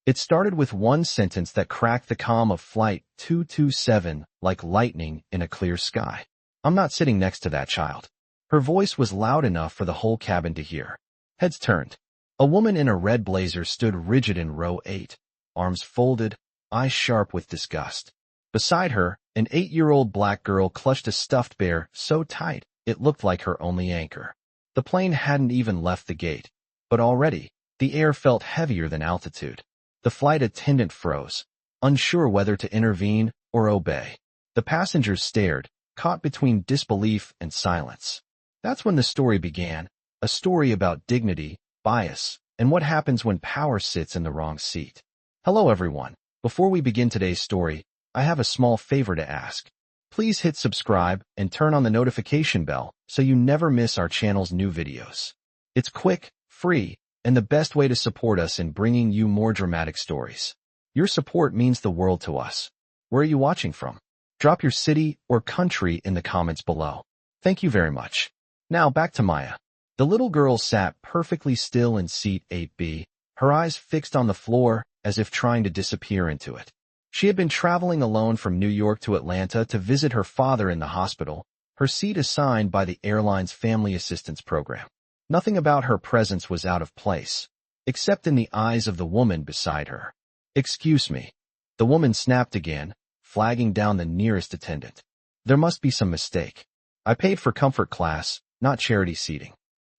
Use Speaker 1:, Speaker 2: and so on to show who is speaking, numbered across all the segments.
Speaker 1: It started with one sentence that cracked the calm of Flight 227 like lightning in a clear sky. "I'm not sitting next to that child." Her voice was loud enough for the whole cabin to hear. Heads turned. A woman in a red blazer stood rigid in row 8, arms folded, eyes sharp with disgust. Beside her, an 8-year-old black girl clutched a stuffed bear so tight it looked like her only anchor. The plane hadn't even left the gate, but already, the air felt heavier than altitude. The flight attendant froze, unsure whether to intervene or obey. The passengers stared, caught between disbelief and silence. That's when the story began, a story about dignity, bias, and what happens when power sits in the wrong seat. Hello everyone. Before we begin today's story, I have a small favor to ask. Please hit subscribe and turn on the notification bell so you never miss our channel's new videos. It's quick, free, and the best way to support us in bringing you more dramatic stories. Your support means the world to us. Where are you watching from? Drop your city or country in the comments below. Thank you very much. Now back to Maya. The little girl sat perfectly still in seat 8B, her eyes fixed on the floor as if trying to disappear into it. She had been traveling alone from New York to Atlanta to visit her father in the hospital, her seat assigned by the airline's family assistance program. Nothing about her presence was out of place, except in the eyes of the woman beside her. "Excuse me." The woman snapped again, flagging down the nearest attendant. "There must be some mistake. I paid for comfort class, not charity seating."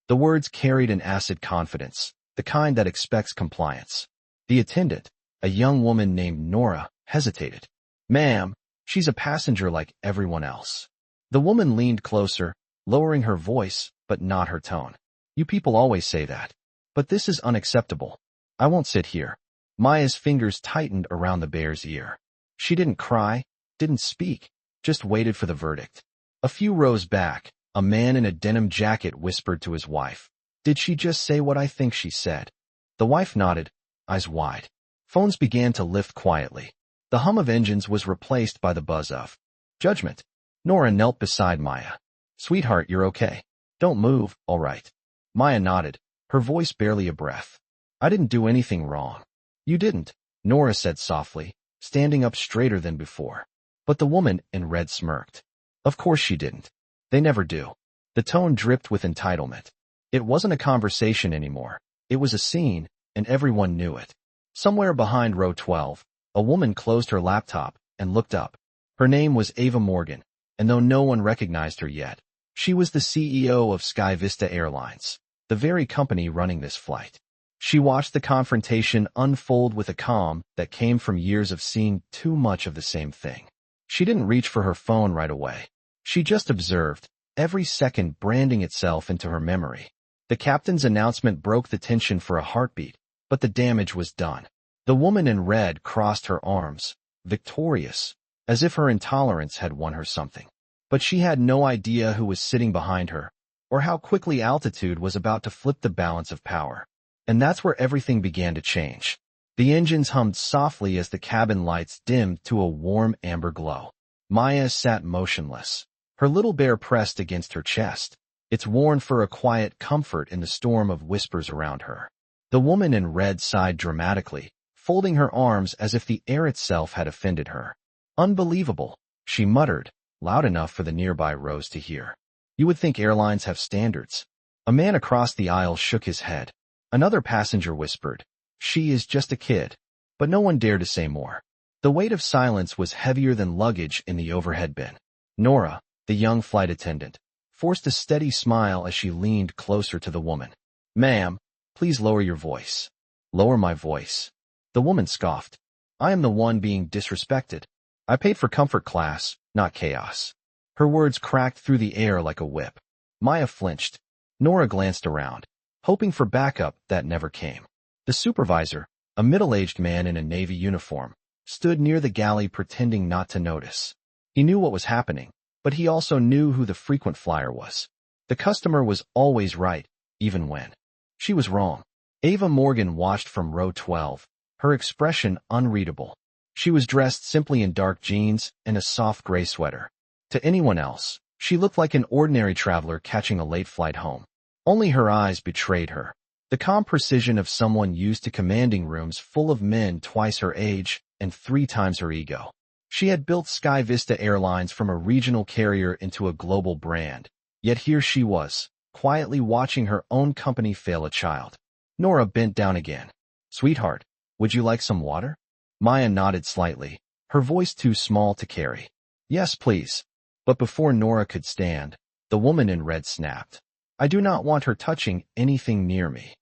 Speaker 1: The words carried an acid confidence, the kind that expects compliance. The attendant, a young woman named Nora, hesitated. "Ma'am, she's a passenger like everyone else." The woman leaned closer, lowering her voice, but not her tone. "You people always say that. But this is unacceptable. I won't sit here." Maya's fingers tightened around the bear's ear. She didn't cry, didn't speak, just waited for the verdict. A few rows back, a man in a denim jacket whispered to his wife. "Did she just say what I think she said?" The wife nodded, eyes wide. Phones began to lift quietly. The hum of engines was replaced by the buzz of judgment. Nora knelt beside Maya. "Sweetheart, you're okay. Don't move, all right?" Maya nodded, her voice barely a breath. "I didn't do anything wrong." "You didn't," Nora said softly, standing up straighter than before. But the woman in red smirked. "Of course she didn't. They never do." The tone dripped with entitlement. It wasn't a conversation anymore. It was a scene, and everyone knew it. Somewhere behind row 12, a woman closed her laptop and looked up. Her name was Ava Morgan, and though no one recognized her yet, she was the CEO of Sky Vista Airlines, the very company running this flight. She watched the confrontation unfold with a calm that came from years of seeing too much of the same thing. She didn't reach for her phone right away. She just observed, every second branding itself into her memory. The captain's announcement broke the tension for a heartbeat, but the damage was done. The woman in red crossed her arms, victorious, as if her intolerance had won her something. But she had no idea who was sitting behind her, or how quickly altitude was about to flip the balance of power. And that's where everything began to change. The engines hummed softly as the cabin lights dimmed to a warm amber glow. Maya sat motionless, her little bear pressed against her chest, its worn fur a quiet comfort in the storm of whispers around her. The woman in red sighed dramatically, folding her arms as if the air itself had offended her. "Unbelievable," she muttered, loud enough for the nearby rows to hear. "You would think airlines have standards." A man across the aisle shook his head. Another passenger whispered, "She is just a kid." But no one dared to say more. The weight of silence was heavier than luggage in the overhead bin. Nora, the young flight attendant, forced a steady smile as she leaned closer to the woman. "Ma'am, please lower your voice." "Lower my voice?" The woman scoffed. "I am the one being disrespected. I paid for comfort class, not chaos." Her words cracked through the air like a whip. Maya flinched. Nora glanced around, hoping for backup that never came. The supervisor, a middle-aged man in a Navy uniform, stood near the galley pretending not to notice. He knew what was happening, but he also knew who the frequent flyer was. The customer was always right, even when she was wrong. Ava Morgan watched from row 12, her expression unreadable. She was dressed simply in dark jeans and a soft gray sweater. To anyone else, she looked like an ordinary traveler catching a late flight home. Only her eyes betrayed her. The calm precision of someone used to commanding rooms full of men twice her age and 3 times her ego. She had built Sky Vista Airlines from a regional carrier into a global brand, yet here she was, quietly watching her own company fail a child. Nora bent down again. "Sweetheart, would you like some water?" Maya nodded slightly, her voice too small to carry. "Yes, please." But before Nora could stand, the woman in red snapped. "I do not want her touching anything near me."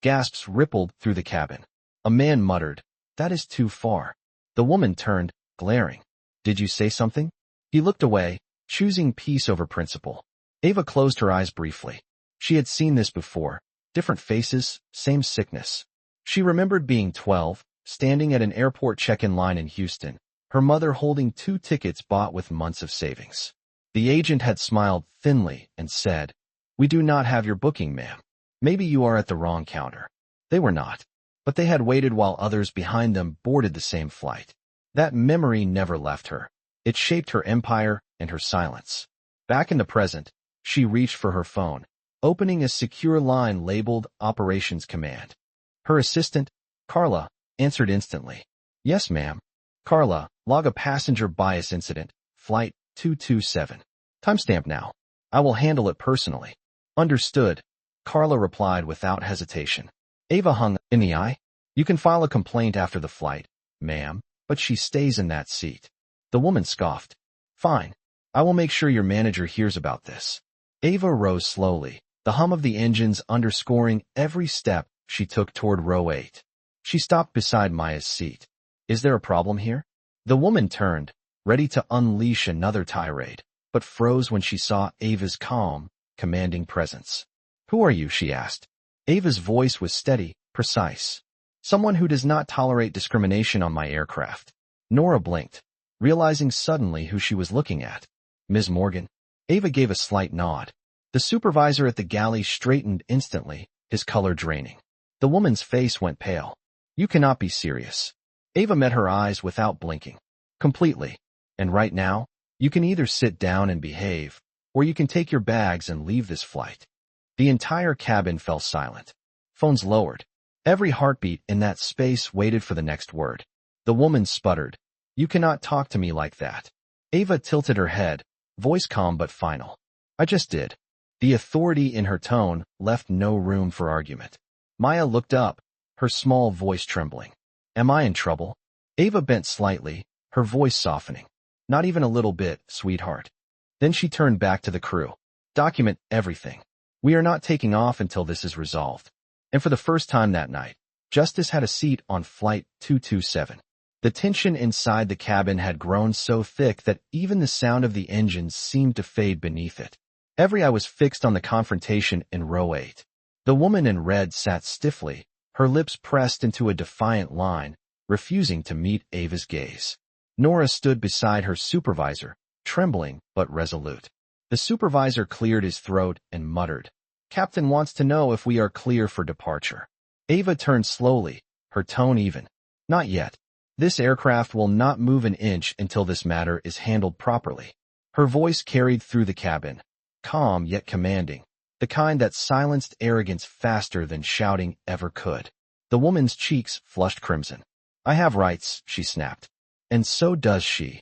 Speaker 1: Gasps rippled through the cabin. A man muttered, "That is too far." The woman turned, glaring. "Did you say something?" He looked away, choosing peace over principle. Ava closed her eyes briefly. She had seen this before. Different faces, same sickness. She remembered being 12, standing at an airport check-in line in Houston, her mother holding 2 tickets bought with months of savings. The agent had smiled thinly and said, "We do not have your booking, ma'am. Maybe you are at the wrong counter." They were not, but they had waited while others behind them boarded the same flight. That memory never left her. It shaped her empire and her silence. Back in the present, she reached for her phone, opening a secure line labeled Operations Command. Her assistant, Carla, answered instantly. "Yes, ma'am." "Carla, log a passenger bias incident, flight 227. Timestamp now. I will handle it personally." "Understood," Carla replied without hesitation. Ava hung in the eye. "You can file a complaint after the flight, ma'am, but she stays in that seat." The woman scoffed. "Fine. I will make sure your manager hears about this." Ava rose slowly, the hum of the engines underscoring every step she took toward row 8. She stopped beside Maya's seat. "Is there a problem here?" The woman turned, ready to unleash another tirade, but froze when she saw Ava's calm, commanding presence. "Who are you?" she asked. Ava's voice was steady, precise. "Someone who does not tolerate discrimination on my aircraft." Nora blinked, realizing suddenly who she was looking at. "Ms. Morgan?" Ava gave a slight nod. The supervisor at the galley straightened instantly, his color draining. The woman's face went pale. "You cannot be serious." Ava met her eyes without blinking. "Completely. And right now, you can either sit down and behave, or you can take your bags and leave this flight." The entire cabin fell silent. Phones lowered. Every heartbeat in that space waited for the next word. The woman sputtered. "You cannot talk to me like that." Ava tilted her head, voice calm but final. "I just did." The authority in her tone left no room for argument. Maya looked up, her small voice trembling. "Am I in trouble?" Ava bent slightly, her voice softening. "Not even a little bit, sweetheart." Then she turned back to the crew. "Document everything. We are not taking off until this is resolved." And for the first time that night, Justice had a seat on Flight 227. The tension inside the cabin had grown so thick that even the sound of the engines seemed to fade beneath it. Every eye was fixed on the confrontation in row 8. The woman in red sat stiffly, her lips pressed into a defiant line, refusing to meet Ava's gaze. Nora stood beside her supervisor, trembling but resolute. The supervisor cleared his throat and muttered, "Captain wants to know if we are clear for departure." Ava turned slowly, her tone even. "Not yet. This aircraft will not move an inch until this matter is handled properly." Her voice carried through the cabin, calm yet commanding, the kind that silenced arrogance faster than shouting ever could. The woman's cheeks flushed crimson. "I have rights," she snapped. "And so does she,"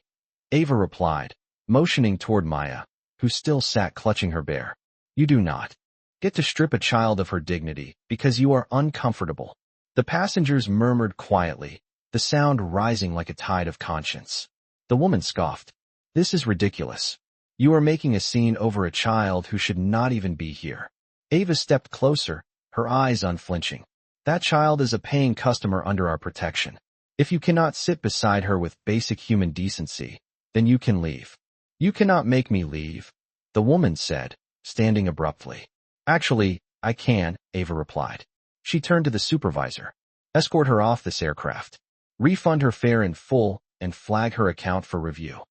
Speaker 1: Ava replied, motioning toward Maya, who still sat clutching her bear. "You do not get to strip a child of her dignity because you are uncomfortable." The passengers murmured quietly, the sound rising like a tide of conscience. The woman scoffed. "This is ridiculous. You are making a scene over a child who should not even be here." Ava stepped closer, her eyes unflinching. "That child is a paying customer under our protection. If you cannot sit beside her with basic human decency, then you can leave." "You cannot make me leave," the woman said, standing abruptly. "Actually, I can," Ava replied. She turned to the supervisor. "Escort her off this aircraft. Refund her fare in full and flag her account for review."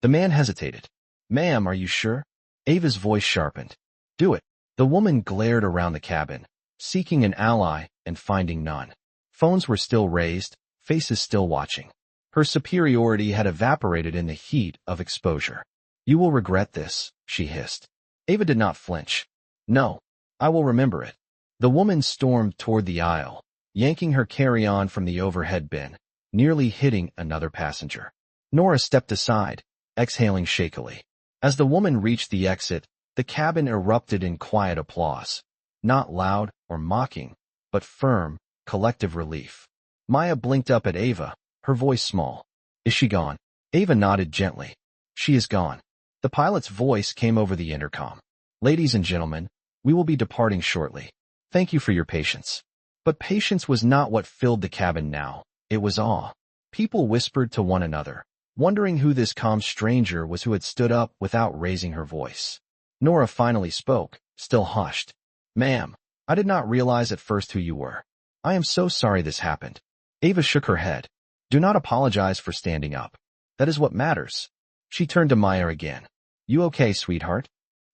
Speaker 1: The man hesitated. "Ma'am, are you sure?" Ava's voice sharpened. "Do it." The woman glared around the cabin, seeking an ally and finding none. Phones were still raised, faces still watching. Her superiority had evaporated in the heat of exposure. "You will regret this," she hissed. Ava did not flinch. "No, I will remember it." The woman stormed toward the aisle, yanking her carry-on from the overhead bin, nearly hitting another passenger. Nora stepped aside, exhaling shakily. As the woman reached the exit, the cabin erupted in quiet applause. Not loud or mocking, but firm, collective relief. Maya blinked up at Ava, her voice small. Is she gone? Ava nodded gently. She is gone. The pilot's voice came over the intercom. Ladies and gentlemen, we will be departing shortly. Thank you for your patience. But patience was not what filled the cabin now. It was awe. People whispered to one another, wondering who this calm stranger was who had stood up without raising her voice. Nora finally spoke, still hushed. Ma'am, I did not realize at first who you were. I am so sorry this happened. Ava shook her head. Do not apologize for standing up. That is what matters. She turned to Maya again. You okay, sweetheart?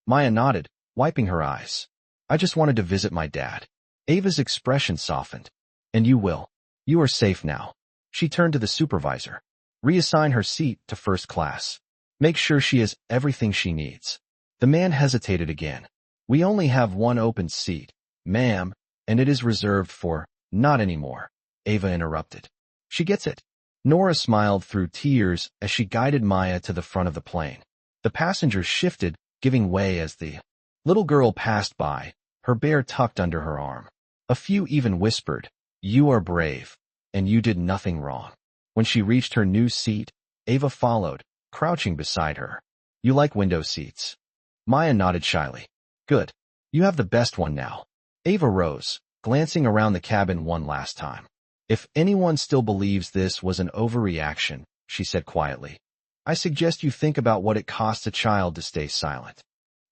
Speaker 1: Maya nodded, wiping her eyes. I just wanted to visit my dad. Ava's expression softened. And you will. You are safe now. She turned to the supervisor. Reassign her seat to first class. Make sure she has everything she needs. The man hesitated again. We only have one open seat, ma'am, and it is reserved for— Not anymore, Ava interrupted. She gets it. Nora smiled through tears as she guided Maya to the front of the plane. The passengers shifted, giving way as the little girl passed by, her bear tucked under her arm. A few even whispered, You are brave, and you did nothing wrong. When she reached her new seat, Ava followed, crouching beside her. You like window seats? Maya nodded shyly. Good. You have the best one now. Ava rose, glancing around the cabin one last time. If anyone still believes this was an overreaction, she said quietly, I suggest you think about what it costs a child to stay silent.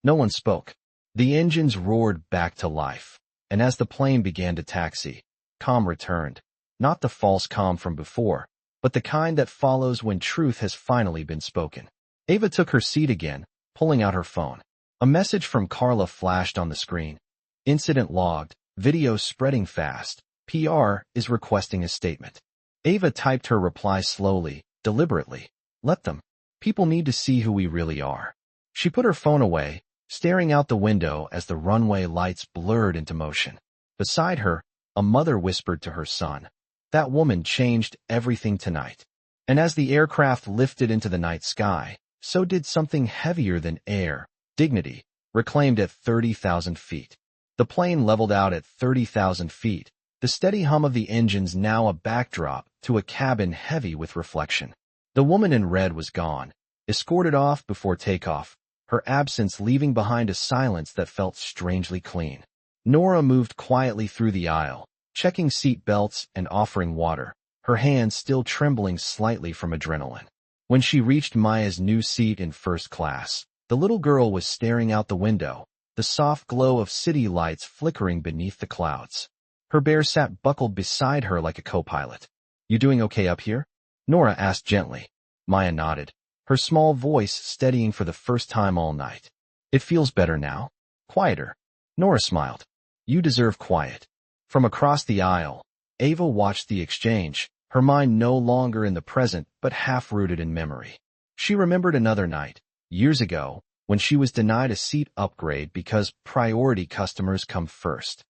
Speaker 1: No one spoke. The engines roared back to life, and as the plane began to taxi, calm returned. Not the false calm from before, but the kind that follows when truth has finally been spoken. Ava took her seat again, pulling out her phone. A message from Carla flashed on the screen. Incident logged, video spreading fast. PR is requesting a statement. Ava typed her reply slowly, deliberately. Let them. People need to see who we really are. She put her phone away, staring out the window as the runway lights blurred into motion. Beside her, a mother whispered to her son. That woman changed everything tonight. And as the aircraft lifted into the night sky, so did something heavier than air, dignity, reclaimed at 30,000 feet. The plane leveled out at 30,000 feet, the steady hum of the engines now a backdrop to a cabin heavy with reflection. The woman in red was gone, escorted off before takeoff, her absence leaving behind a silence that felt strangely clean. Nora moved quietly through the aisle, checking seat belts and offering water, her hands still trembling slightly from adrenaline. When she reached Maya's new seat in first class, the little girl was staring out the window, the soft glow of city lights flickering beneath the clouds. Her bear sat buckled beside her like a co-pilot. You doing okay up here? Nora asked gently. Maya nodded, her small voice steadying for the first time all night. It feels better now. Quieter. Nora smiled. You deserve quiet. From across the aisle, Ava watched the exchange, her mind no longer in the present but half-rooted in memory. She remembered another night, years ago, when she was denied a seat upgrade because priority customers come first.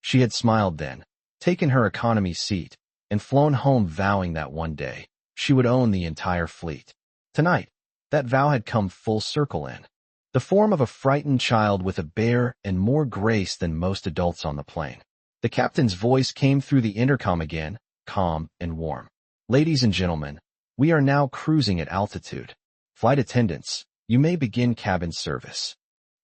Speaker 1: She had smiled then, taken her economy seat, and flown home vowing that one day, she would own the entire fleet. Tonight, that vow had come full circle in the form of a frightened child with a bear and more grace than most adults on the plane. The captain's voice came through the intercom again, calm and warm. Ladies and gentlemen, we are now cruising at altitude. Flight attendants, you may begin cabin service.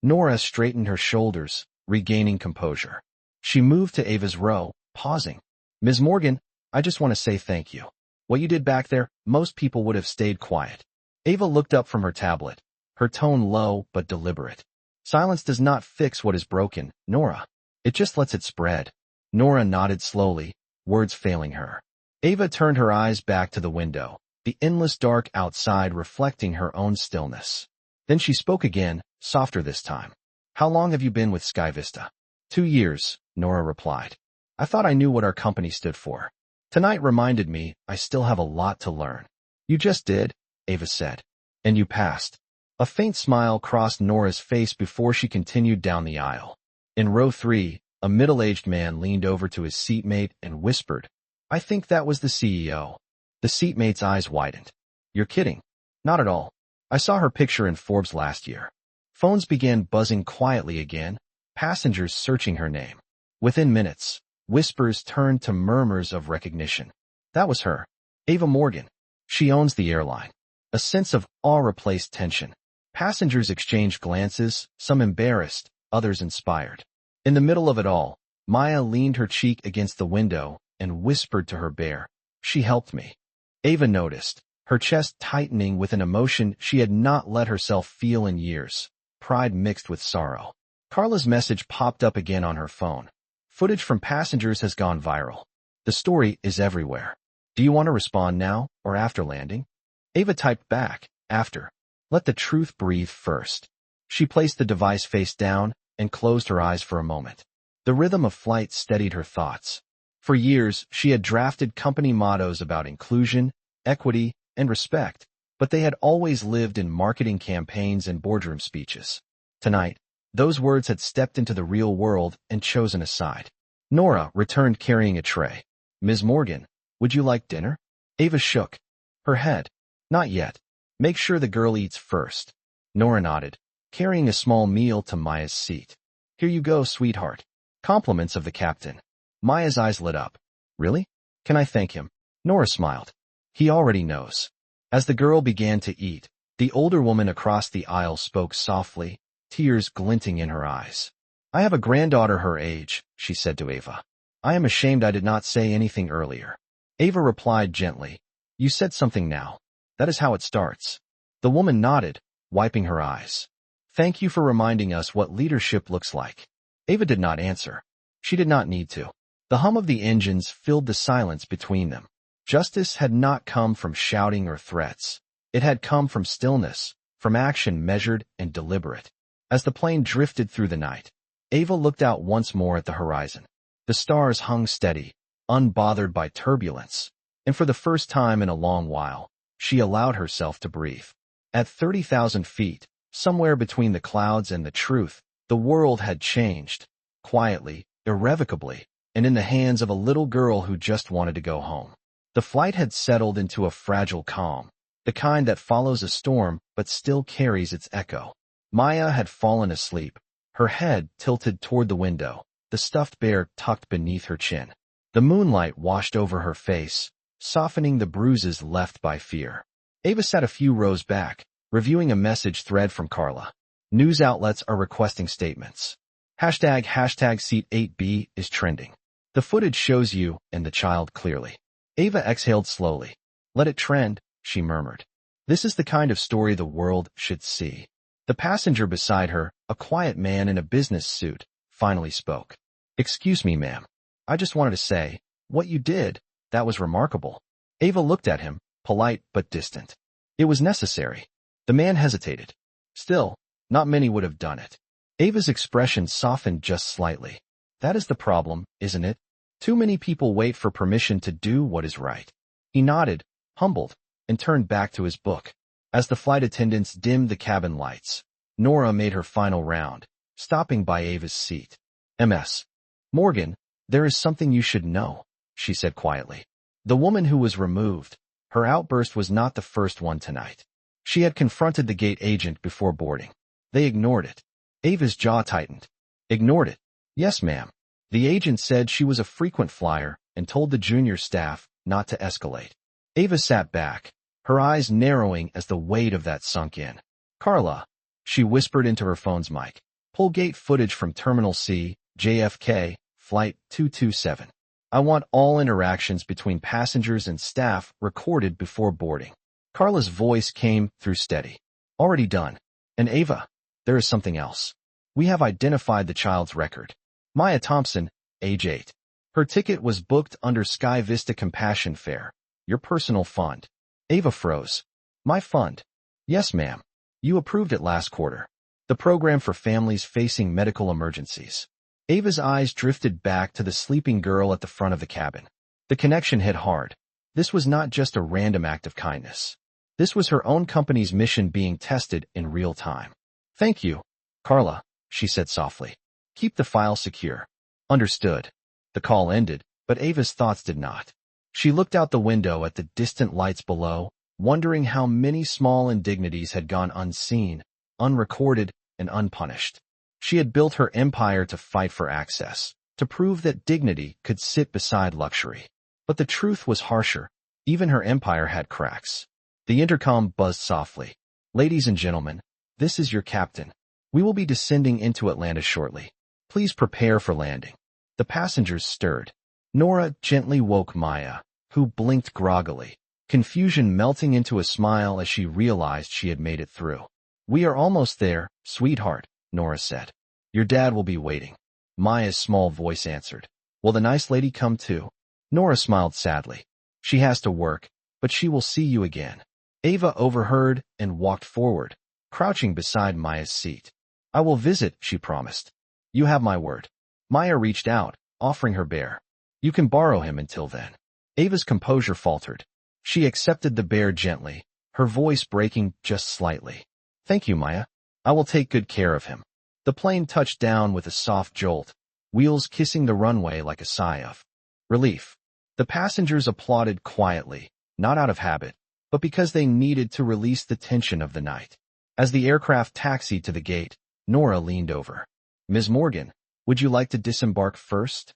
Speaker 1: Nora straightened her shoulders, regaining composure. She moved to Ava's row, pausing. Ms. Morgan, I just want to say thank you. What you did back there, most people would have stayed quiet. Ava looked up from her tablet, her tone low but deliberate. Silence does not fix what is broken, Nora. It just lets it spread. Nora nodded slowly, words failing her. Ava turned her eyes back to the window, the endless dark outside reflecting her own stillness. Then she spoke again, softer this time. How long have you been with Sky Vista? 2 years, Nora replied. I thought I knew what our company stood for. Tonight reminded me I still have a lot to learn. You just did, Ava said. And you passed. A faint smile crossed Nora's face before she continued down the aisle. In row 3, A middle-aged man leaned over to his seatmate and whispered, "I think that was the CEO." The seatmate's eyes widened. "You're kidding." "Not at all. I saw her picture in Forbes last year." Phones began buzzing quietly again, passengers searching her name. Within minutes, whispers turned to murmurs of recognition. That was her. Ava Morgan. She owns the airline. A sense of awe replaced tension. Passengers exchanged glances, some embarrassed, others inspired. In the middle of it all, Maya leaned her cheek against the window and whispered to her bear, "She helped me." Ava noticed, her chest tightening with an emotion she had not let herself feel in years, pride mixed with sorrow. Carla's message popped up again on her phone. Footage from passengers has gone viral. The story is everywhere. Do you want to respond now or after landing? Ava typed back, after. Let the truth breathe first. She placed the device face down and closed her eyes for a moment. The rhythm of flight steadied her thoughts. For years, she had drafted company mottos about inclusion, equity, and respect, but they had always lived in marketing campaigns and boardroom speeches. Tonight, those words had stepped into the real world and chosen a side. Nora returned carrying a tray. "Ms. Morgan, would you like dinner?" Ava shook her head. "Not yet. Make sure the girl eats first." Nora nodded, carrying a small meal to Maya's seat. "Here you go, sweetheart." Compliments of the captain. Maya's eyes lit up. "Really? Can I thank him?" Nora smiled. "He already knows." As the girl began to eat, the older woman across the aisle spoke softly, tears glinting in her eyes. "I have a granddaughter her age," she said to Ava. "I am ashamed I did not say anything earlier." Ava replied gently, "You said something now. That is how it starts." The woman nodded, wiping her eyes. "Thank you for reminding us what leadership looks like." Ava did not answer. She did not need to. The hum of the engines filled the silence between them. Justice had not come from shouting or threats. It had come from stillness, from action measured and deliberate. As the plane drifted through the night, Ava looked out once more at the horizon. The stars hung steady, unbothered by turbulence, and for the first time in a long while, she allowed herself to breathe. At 30,000 feet, somewhere between the clouds and the truth, the world had changed, quietly, irrevocably, and in the hands of a little girl who just wanted to go home. The flight had settled into a fragile calm, the kind that follows a storm but still carries its echo. Maya had fallen asleep, her head tilted toward the window, the stuffed bear tucked beneath her chin. The moonlight washed over her face, softening the bruises left by fear. Ava sat a few rows back, reviewing a message thread from Carla. News outlets are requesting statements. Hashtag seat 8B is trending. The footage shows you and the child clearly. Ava exhaled slowly. "Let it trend," she murmured. "This is the kind of story the world should see." The passenger beside her, a quiet man in a business suit, finally spoke. "Excuse me, ma'am. I just wanted to say, what you did, that was remarkable." Ava looked at him, polite but distant. "It was necessary." The man hesitated. "Still, not many would have done it." Ava's expression softened just slightly. "That is the problem, isn't it? Too many people wait for permission to do what is right." He nodded, humbled, and turned back to his book. As the flight attendants dimmed the cabin lights, Nora made her final round, stopping by Ava's seat. "Ms. Morgan, there is something you should know," she said quietly. The woman who was removed, her outburst was not the first one tonight. She had confronted the gate agent before boarding. They ignored it. Ava's jaw tightened. "Ignored it?" "Yes, ma'am. The agent said she was a frequent flyer and told the junior staff not to escalate." Ava sat back, her eyes narrowing as the weight of that sunk in. "Carla," she whispered into her phone's mic, "pull gate footage from Terminal C, JFK, Flight 227. I want all interactions between passengers and staff recorded before boarding." Carla's voice came through steady. "Already done. And Ava, there is something else. We have identified the child's record. Maya Thompson, age 8. Her ticket was booked under Sky Vista Compassion Fare, your personal fund." Ava froze. "My fund?" "Yes, ma'am. You approved it last quarter. The program for families facing medical emergencies." Ava's eyes drifted back to the sleeping girl at the front of the cabin. The connection hit hard. This was not just a random act of kindness. This was her own company's mission being tested in real time. "Thank you, Carla," she said softly. "Keep the file secure." Understood. The call ended, but Ava's thoughts did not. She looked out the window at the distant lights below, wondering how many small indignities had gone unseen, unrecorded, and unpunished. She had built her empire to fight for access, to prove that dignity could sit beside luxury. But the truth was harsher. Even her empire had cracks. The intercom buzzed softly. Ladies and gentlemen, this is your captain. We will be descending into Atlanta shortly. Please prepare for landing. The passengers stirred. Nora gently woke Maya, who blinked groggily, confusion melting into a smile as she realized she had made it through. We are almost there, sweetheart, Nora said. Your dad will be waiting. Maya's small voice answered. Will the nice lady come too? Nora smiled sadly. She has to work, but she will see you again. Ava overheard and walked forward, crouching beside Maya's seat. I will visit, she promised. You have my word. Maya reached out, offering her bear. You can borrow him until then. Ava's composure faltered. She accepted the bear gently, her voice breaking just slightly. Thank you, Maya. I will take good care of him. The plane touched down with a soft jolt, wheels kissing the runway like a sigh of relief. The passengers applauded quietly, not out of habit, but because they needed to release the tension of the night. As the aircraft taxied to the gate, Nora leaned over. Ms. Morgan, would you like to disembark first?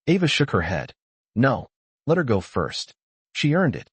Speaker 1: Ava shook her head. No, let her go first. She earned it.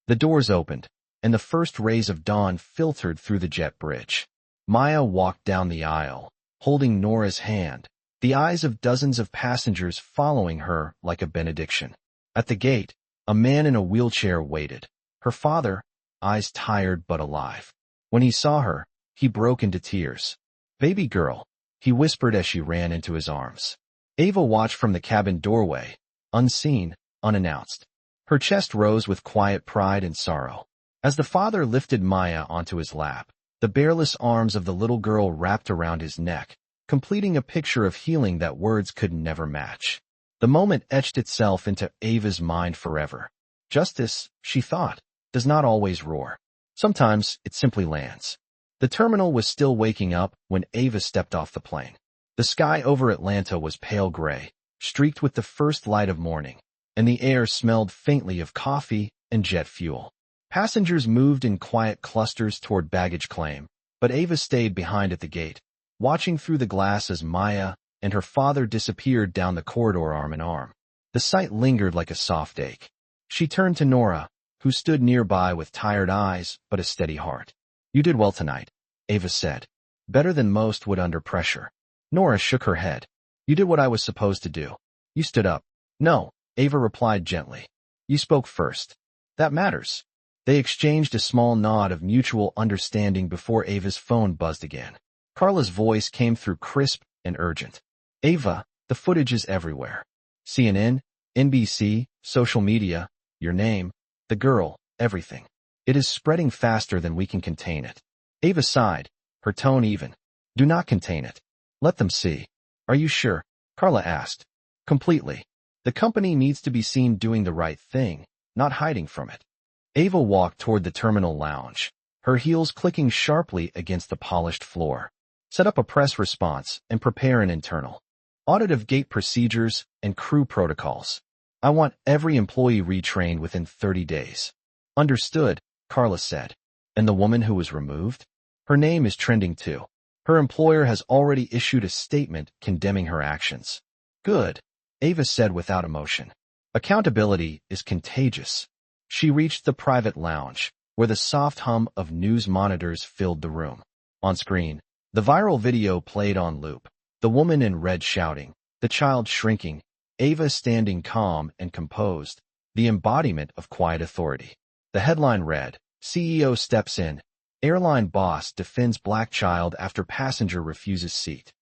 Speaker 1: The doors opened, and the first rays of dawn filtered through the jet bridge. Maya walked down the aisle, holding Nora's hand, the eyes of dozens of passengers following her like a benediction. At the gate, a man in a wheelchair waited. Her father, eyes tired but alive. When he saw her, he broke into tears. Baby girl, he whispered as she ran into his arms. Ava watched from the cabin doorway, unseen, unannounced. Her chest rose with quiet pride and sorrow. As the father lifted Maya onto his lap, the bearless arms of the little girl wrapped around his neck, completing a picture of healing that words could never match. The moment etched itself into Ava's mind forever. Justice, she thought, does not always roar. Sometimes it simply lands. The terminal was still waking up when Ava stepped off the plane. The sky over Atlanta was pale gray, streaked with the first light of morning, and the air smelled faintly of coffee and jet fuel. Passengers moved in quiet clusters toward baggage claim, but Ava stayed behind at the gate, watching through the glass as Maya and her father disappeared down the corridor arm in arm. The sight lingered like a soft ache. She turned to Nora, who stood nearby with tired eyes but a steady heart. You did well tonight, Ava said. Better than most would under pressure. Nora shook her head. You did what I was supposed to do. You stood up. No, Ava replied gently. You spoke first. That matters. They exchanged a small nod of mutual understanding before Ava's phone buzzed again. Carla's voice came through crisp and urgent. Ava, the footage is everywhere. CNN, NBC, social media, your name, the girl, everything. It is spreading faster than we can contain it. Ava sighed, her tone even. Do not contain it. Let them see. Are you sure? Carla asked. Completely. The company needs to be seen doing the right thing, not hiding from it. Ava walked toward the terminal lounge, her heels clicking sharply against the polished floor. Set up a press response and prepare an internal audit of gate procedures and crew protocols. I want every employee retrained within 30 days. Understood, Carla said. And the woman who was removed? Her name is trending too. Her employer has already issued a statement condemning her actions. Good, Ava said without emotion. Accountability is contagious. She reached the private lounge, where the soft hum of news monitors filled the room. On screen, the viral video played on loop. The woman in red shouting, the child shrinking, Ava standing calm and composed, the embodiment of quiet authority. The headline read, CEO steps in, airline boss defends black child after passenger refuses seat.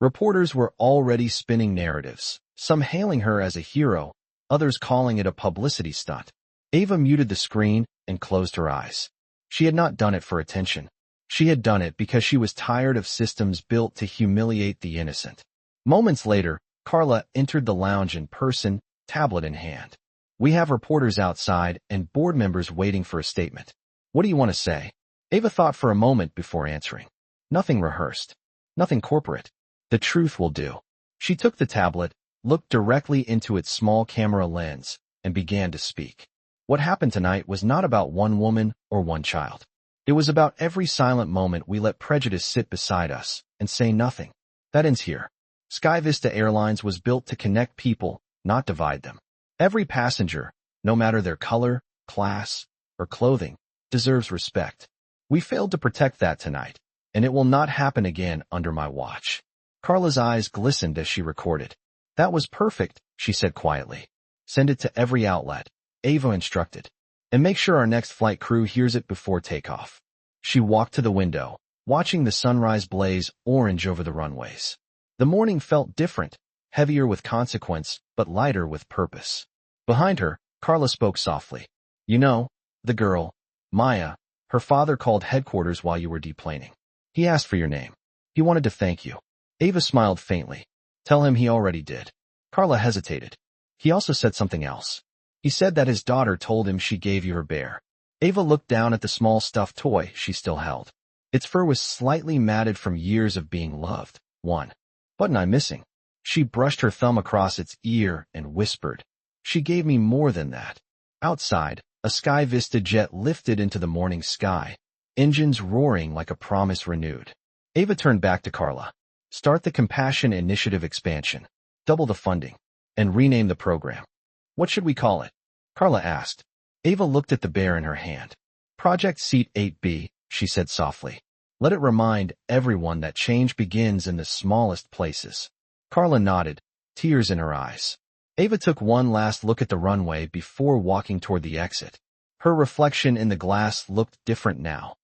Speaker 1: Reporters were already spinning narratives, some hailing her as a hero, others calling it a publicity stunt. Ava muted the screen and closed her eyes. She had not done it for attention. She had done it because she was tired of systems built to humiliate the innocent. Moments later, Carla entered the lounge in person, tablet in hand. We have reporters outside and board members waiting for a statement. What do you want to say? Ava thought for a moment before answering. Nothing rehearsed. Nothing corporate. The truth will do. She took the tablet, looked directly into its small camera lens, and began to speak. What happened tonight was not about one woman or one child. It was about every silent moment we let prejudice sit beside us and say nothing. That ends here. Sky Vista Airlines was built to connect people, not divide them. Every passenger, no matter their color, class, or clothing, deserves respect. We failed to protect that tonight, and it will not happen again under my watch. Carla's eyes glistened as she recorded. That was perfect, she said quietly. Send it to every outlet, Ava instructed. And make sure our next flight crew hears it before takeoff. She walked to the window, watching the sunrise blaze orange over the runways. The morning felt different, heavier with consequence, but lighter with purpose. Behind her, Carla spoke softly. You know, the girl, Maya, her father called headquarters while you were deplaning. He asked for your name. He wanted to thank you. Ava smiled faintly. Tell him he already did. Carla hesitated. He also said something else. He said that his daughter told him she gave you her bear. Ava looked down at the small stuffed toy she still held. Its fur was slightly matted from years of being loved. One button I'm missing. She brushed her thumb across its ear and whispered. She gave me more than that. Outside, a Sky Vista jet lifted into the morning sky, engines roaring like a promise renewed. Ava turned back to Carla. Start the Compassion Initiative expansion. Double the funding. And rename the program. What should we call it? Carla asked. Ava looked at the bear in her hand. Project Seat 8B, she said softly. Let it remind everyone that change begins in the smallest places. Carla nodded, tears in her eyes. Ava took one last look at the runway before walking toward the exit. Her reflection in the glass looked different now.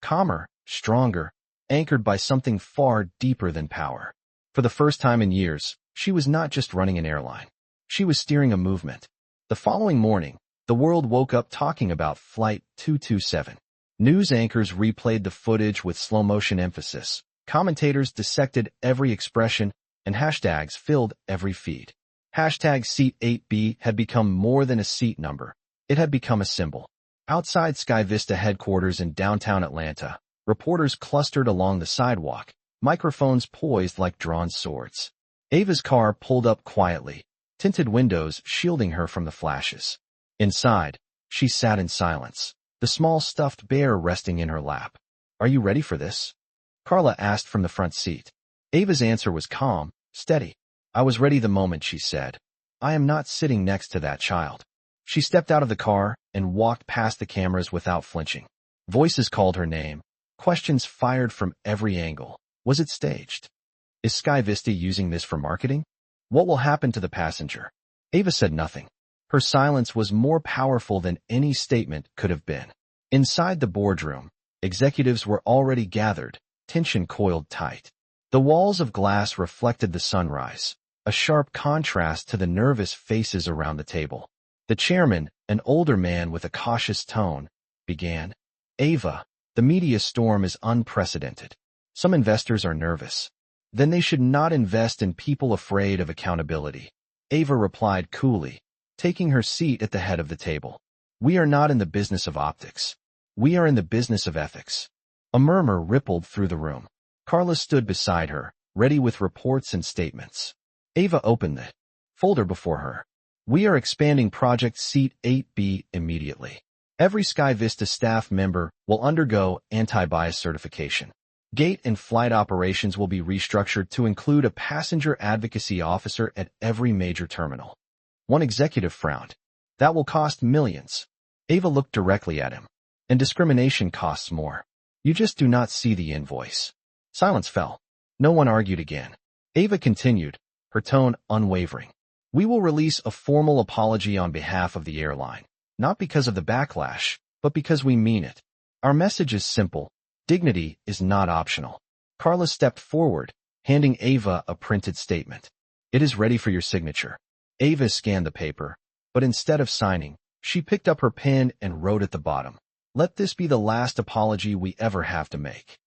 Speaker 1: Calmer, stronger, anchored by something far deeper than power. For the first time in years, she was not just running an airline. She was steering a movement. The following morning, the world woke up talking about Flight 227. News anchors replayed the footage with slow-motion emphasis. Commentators dissected every expression, and hashtags filled every feed. Hashtag Seat 8B had become more than a seat number. It had become a symbol. Outside Sky Vista headquarters in downtown Atlanta, reporters clustered along the sidewalk, microphones poised like drawn swords. Ava's car pulled up quietly, tinted windows shielding her from the flashes. Inside, she sat in silence, the small stuffed bear resting in her lap. Are you ready for this? Carla asked from the front seat. Ava's answer was calm, steady. I was ready the moment she said, I am not sitting next to that child. She stepped out of the car and walked past the cameras without flinching. Voices called her name, questions fired from every angle. Was it staged? Is Sky Vista using this for marketing? What will happen to the passenger? Ava said nothing. Her silence was more powerful than any statement could have been. Inside the boardroom, executives were already gathered, tension coiled tight. The walls of glass reflected the sunrise, a sharp contrast to the nervous faces around the table. The chairman, an older man with a cautious tone, began. Ava, the media storm is unprecedented. Some investors are nervous. Then they should not invest in people afraid of accountability. Ava replied coolly, taking her seat at the head of the table. We are not in the business of optics. We are in the business of ethics. A murmur rippled through the room. Carla stood beside her, ready with reports and statements. Ava opened the folder before her. We are expanding Project Seat 8B immediately. Every Sky Vista staff member will undergo anti-bias certification. Gate and flight operations will be restructured to include a passenger advocacy officer at every major terminal. One executive frowned. That will cost millions. Ava looked directly at him. And discrimination costs more. You just do not see the invoice. Silence fell. No one argued again. Ava continued, her tone unwavering. We will release a formal apology on behalf of the airline, not because of the backlash, but because we mean it. Our message is simple. Dignity is not optional. Carla stepped forward, handing Ava a printed statement. It is ready for your signature. Ava scanned the paper, but instead of signing, she picked up her pen and wrote at the bottom. Let this be the last apology we ever have to make.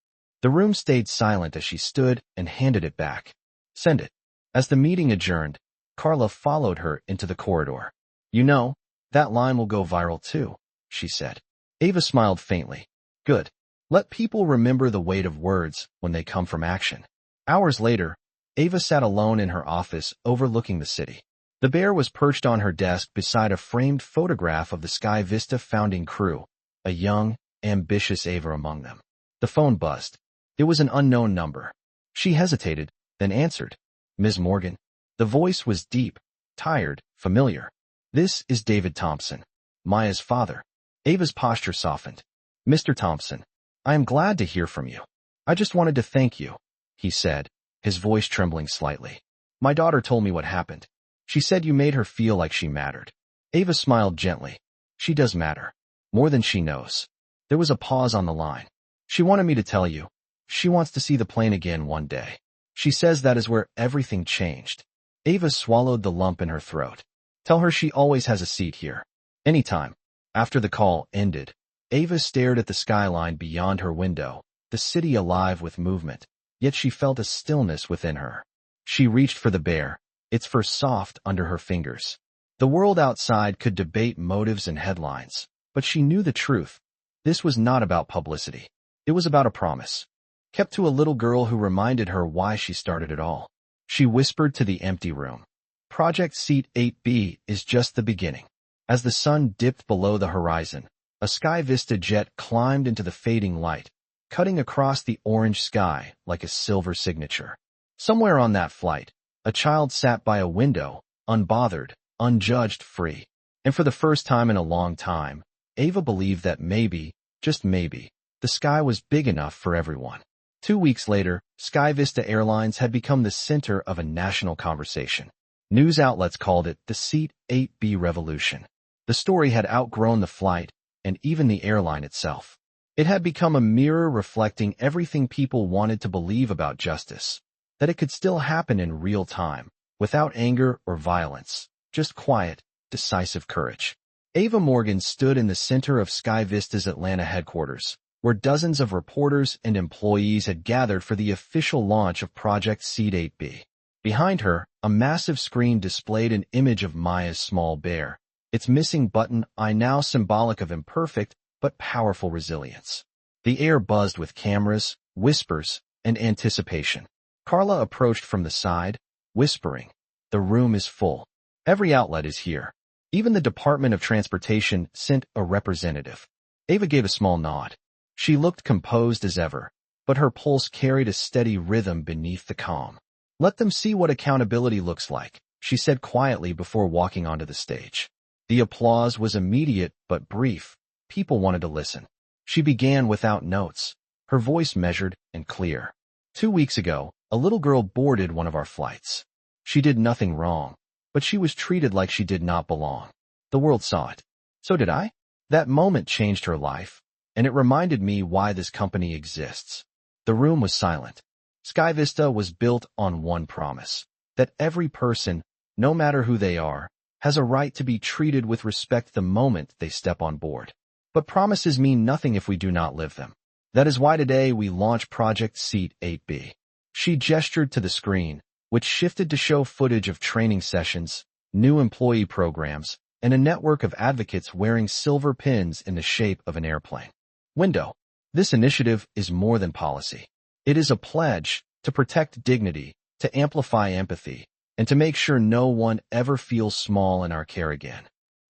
Speaker 1: The room stayed silent as she stood and handed it back. Send it. As the meeting adjourned, Carla followed her into the corridor. You know, that line will go viral too, she said. Ava smiled faintly. Good. Let people remember the weight of words when they come from action. Hours later, Ava sat alone in her office overlooking the city. The bear was perched on her desk beside a framed photograph of the Sky Vista founding crew, a young, ambitious Ava among them. The phone buzzed. It was an unknown number. She hesitated, then answered. Ms. Morgan. The voice was deep, tired, familiar. This is David Thompson, Maya's father. Ava's posture softened. Mr. Thompson, I am glad to hear from you. I just wanted to thank you, he said, his voice trembling slightly. My daughter told me what happened. She said you made her feel like she mattered. Ava smiled gently. She does matter. More than she knows. There was a pause on the line. She wanted me to tell you. She wants to see the plane again one day. She says that is where everything changed. Ava swallowed the lump in her throat. Tell her she always has a seat here. Anytime. After the call ended, Ava stared at the skyline beyond her window, the city alive with movement, yet she felt a stillness within her. She reached for the bear, its fur soft under her fingers. The world outside could debate motives and headlines, but she knew the truth. This was not about publicity. It was about a promise, kept to a little girl who reminded her why she started it all. She whispered to the empty room. Project Seat 8B is just the beginning. As the sun dipped below the horizon, a Sky Vista jet climbed into the fading light, cutting across the orange sky like a silver signature. Somewhere on that flight, a child sat by a window, unbothered, unjudged, free. And for the first time in a long time, Ava believed that maybe, just maybe, the sky was big enough for everyone. 2 weeks later, Sky Vista Airlines had become the center of a national conversation. News outlets called it the Seat 8B revolution. The story had outgrown the flight, and even the airline itself. It had become a mirror reflecting everything people wanted to believe about justice, that it could still happen in real time, without anger or violence, just quiet, decisive courage. Ava Morgan stood in the center of Sky Vista's Atlanta headquarters, where dozens of reporters and employees had gathered for the official launch of Project Seat 8B. Behind her, a massive screen displayed an image of Maya's small bear, its missing button eye now symbolic of imperfect but powerful resilience. The air buzzed with cameras, whispers, and anticipation. Carla approached from the side, whispering, "The room is full. Every outlet is here. Even the Department of Transportation sent a representative." Ava gave a small nod. She looked composed as ever, but her pulse carried a steady rhythm beneath the calm. "Let them see what accountability looks like," she said quietly before walking onto the stage. The applause was immediate but brief. People wanted to listen. She began without notes, her voice measured and clear. 2 weeks ago, a little girl boarded one of our flights. She did nothing wrong, but she was treated like she did not belong. The world saw it. So did I. That moment changed her life, and it reminded me why this company exists. The room was silent. Sky Vista was built on one promise, that every person, no matter who they are, has a right to be treated with respect the moment they step on board. But promises mean nothing if we do not live them. That is why today we launch Project Seat 8B. She gestured to the screen, which shifted to show footage of training sessions, new employee programs, and a network of advocates wearing silver pins in the shape of an airplane. Window. This initiative is more than policy. It is a pledge to protect dignity, to amplify empathy, and to make sure no one ever feels small in our care again.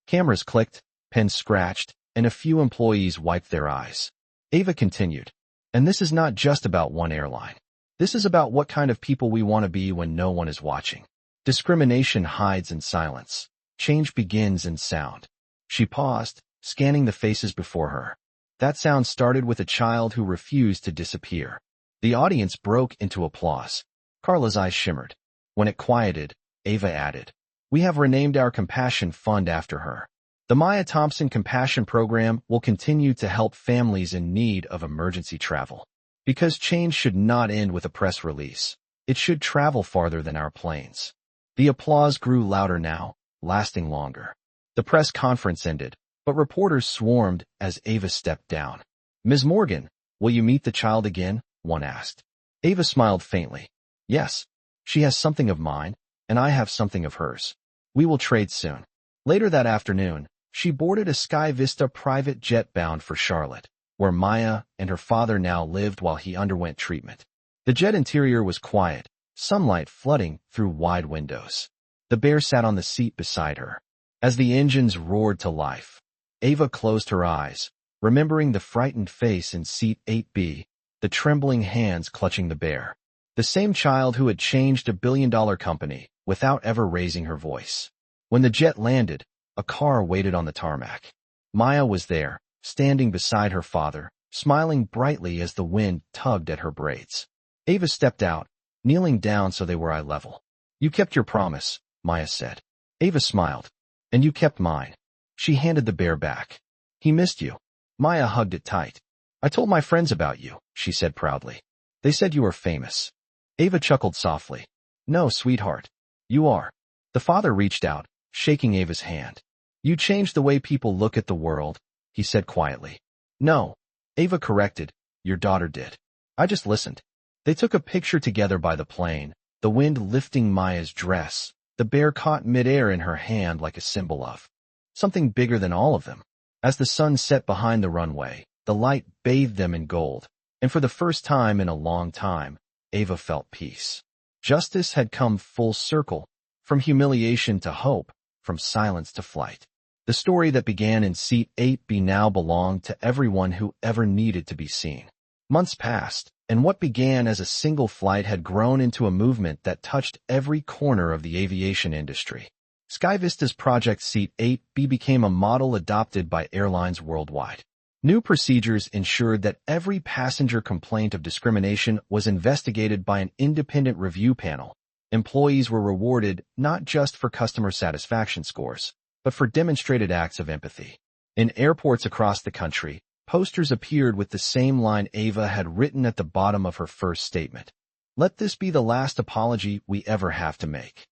Speaker 1: Cameras clicked, pens scratched, and a few employees wiped their eyes. Ava continued, "And this is not just about one airline. This is about what kind of people we want to be when no one is watching. Discrimination hides in silence. Change begins in sound." She paused, scanning the faces before her. That sound started with a child who refused to disappear. The audience broke into applause. Carla's eyes shimmered. When it quieted, Ava added, "We have renamed our compassion fund after her. The Maya Thompson Compassion Program will continue to help families in need of emergency travel. Because change should not end with a press release. It should travel farther than our planes." The applause grew louder now, lasting longer. The press conference ended, but reporters swarmed as Ava stepped down. "Ms. Morgan, will you meet the child again?" one asked. Ava smiled faintly. "Yes. She has something of mine, and I have something of hers. We will trade soon." Later that afternoon, she boarded a Sky Vista private jet bound for Charlotte, where Maya and her father now lived while he underwent treatment. The jet interior was quiet, sunlight flooding through wide windows. The bear sat on the seat beside her. As the engines roared to life, Ava closed her eyes, remembering the frightened face in seat 8B, the trembling hands clutching the bear. The same child who had changed $1 billion company without ever raising her voice. When the jet landed, a car waited on the tarmac. Maya was there, standing beside her father, smiling brightly as the wind tugged at her braids. Ava stepped out, kneeling down so they were eye level. "You kept your promise," Maya said. Ava smiled. "And you kept mine." She handed the bear back. "He missed you." Maya hugged it tight. "I told my friends about you," she said proudly. "They said you were famous." Ava chuckled softly. "No, sweetheart. You are." The father reached out, shaking Ava's hand. "You changed the way people look at the world," he said quietly. "No," Ava corrected, "your daughter did. I just listened." They took a picture together by the plane, the wind lifting Maya's dress, the bear caught midair in her hand like a symbol of something bigger than all of them. As the sun set behind the runway, the light bathed them in gold, and for the first time in a long time, Ava felt peace. Justice had come full circle, from humiliation to hope, from silence to flight. The story that began in seat 8B now belonged to everyone who ever needed to be seen. Months passed, and what began as a single flight had grown into a movement that touched every corner of the aviation industry. SkyVista's Project Seat 8B became a model adopted by airlines worldwide. New procedures ensured that every passenger complaint of discrimination was investigated by an independent review panel. Employees were rewarded not just for customer satisfaction scores, but for demonstrated acts of empathy. In airports across the country, posters appeared with the same line Ava had written at the bottom of her first statement. "Let this be the last apology we ever have to make."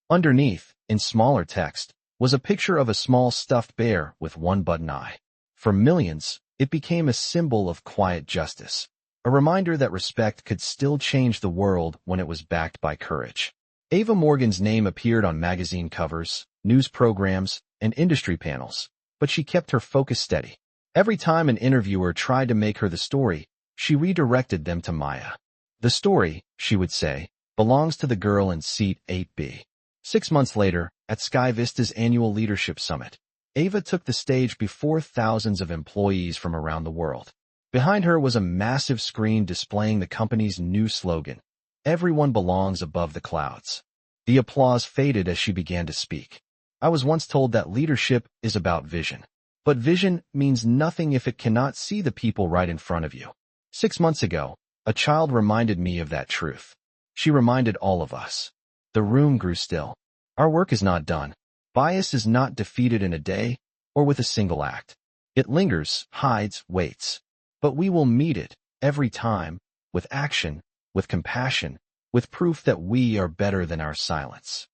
Speaker 1: Underneath, in smaller text, was a picture of a small stuffed bear with one button eye. For millions, it became a symbol of quiet justice, a reminder that respect could still change the world when it was backed by courage. Ava Morgan's name appeared on magazine covers, news programs, and industry panels, but she kept her focus steady. Every time an interviewer tried to make her the story, she redirected them to Maya. "The story," she would say, "belongs to the girl in seat 8B. 6 months later, at SkyVista's annual leadership summit, Ava took the stage before thousands of employees from around the world. Behind her was a massive screen displaying the company's new slogan, "Everyone belongs above the clouds." The applause faded as she began to speak. "I was once told that leadership is about vision. But vision means nothing if it cannot see the people right in front of you. 6 months ago, a child reminded me of that truth. She reminded all of us." The room grew still. Our work is not done. Bias is not defeated in a day or with a single act. It lingers, hides, waits. But we will meet it, every time, with action, with compassion, with proof that we are better than our silence.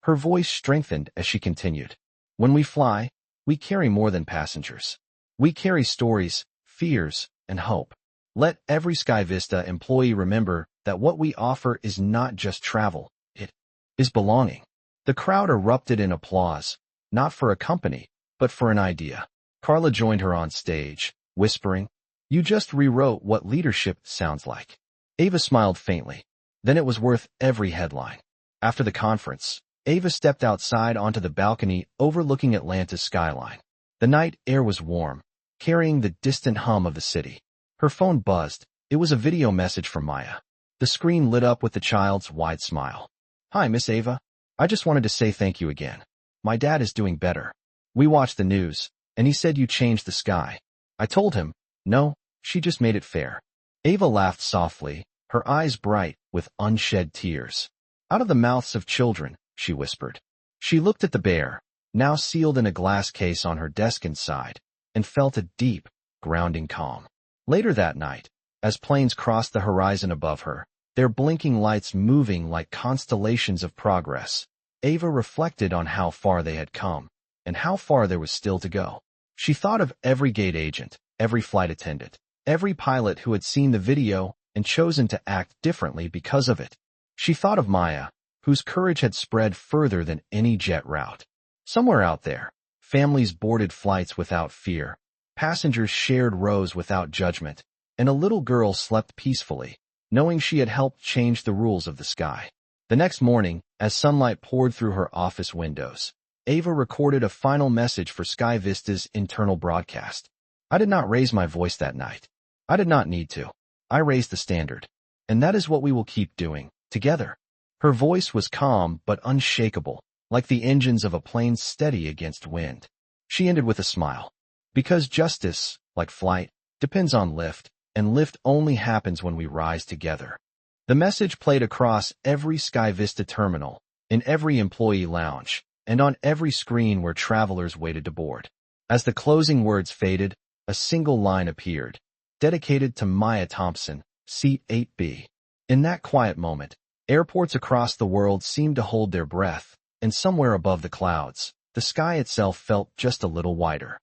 Speaker 1: Her voice strengthened as she continued. "When we fly, we carry more than passengers. We carry stories, fears, and hope. Let every SkyVista employee remember that what we offer is not just travel, it is belonging." The crowd erupted in applause, not for a company, but for an idea. Carla joined her on stage, whispering, "You just rewrote what leadership sounds like." Ava smiled faintly. Then it was worth every headline. After the conference, Ava stepped outside onto the balcony overlooking Atlanta's skyline. The night air was warm, carrying the distant hum of the city. Her phone buzzed. It was a video message from Maya. The screen lit up with the child's wide smile. "Hi, Miss Ava. I just wanted to say thank you again. My dad is doing better. We watched the news, and he said you changed the sky." I told him, "No, she just made it fair." Ava laughed softly, her eyes bright with unshed tears. "Out of the mouths of children," she whispered. She looked at the bear, now sealed in a glass case on her desk inside, and felt a deep, grounding calm. Later that night, as planes crossed the horizon above her, their blinking lights moving like constellations of progress, Ava reflected on how far they had come, and how far there was still to go. She thought of every gate agent, every flight attendant, every pilot who had seen the video and chosen to act differently because of it. She thought of Maya, whose courage had spread further than any jet route. Somewhere out there, families boarded flights without fear, passengers shared rows without judgment, and a little girl slept peacefully, knowing she had helped change the rules of the sky. The next morning, as sunlight poured through her office windows, Ava recorded a final message for Sky Vista's internal broadcast. I did not raise my voice that night. I did not need to. I raised the standard. And that is what we will keep doing, together. Her voice was calm but unshakable, like the engines of a plane steady against wind. She ended with a smile. Because justice, like flight, depends on lift, and lift only happens when we rise together. The message played across every Sky Vista terminal, in every employee lounge, and on every screen where travelers waited to board. As the closing words faded, a single line appeared, dedicated to Maya Thompson, Seat 8B. In that quiet moment, airports across the world seemed to hold their breath, and somewhere above the clouds, the sky itself felt just a little wider.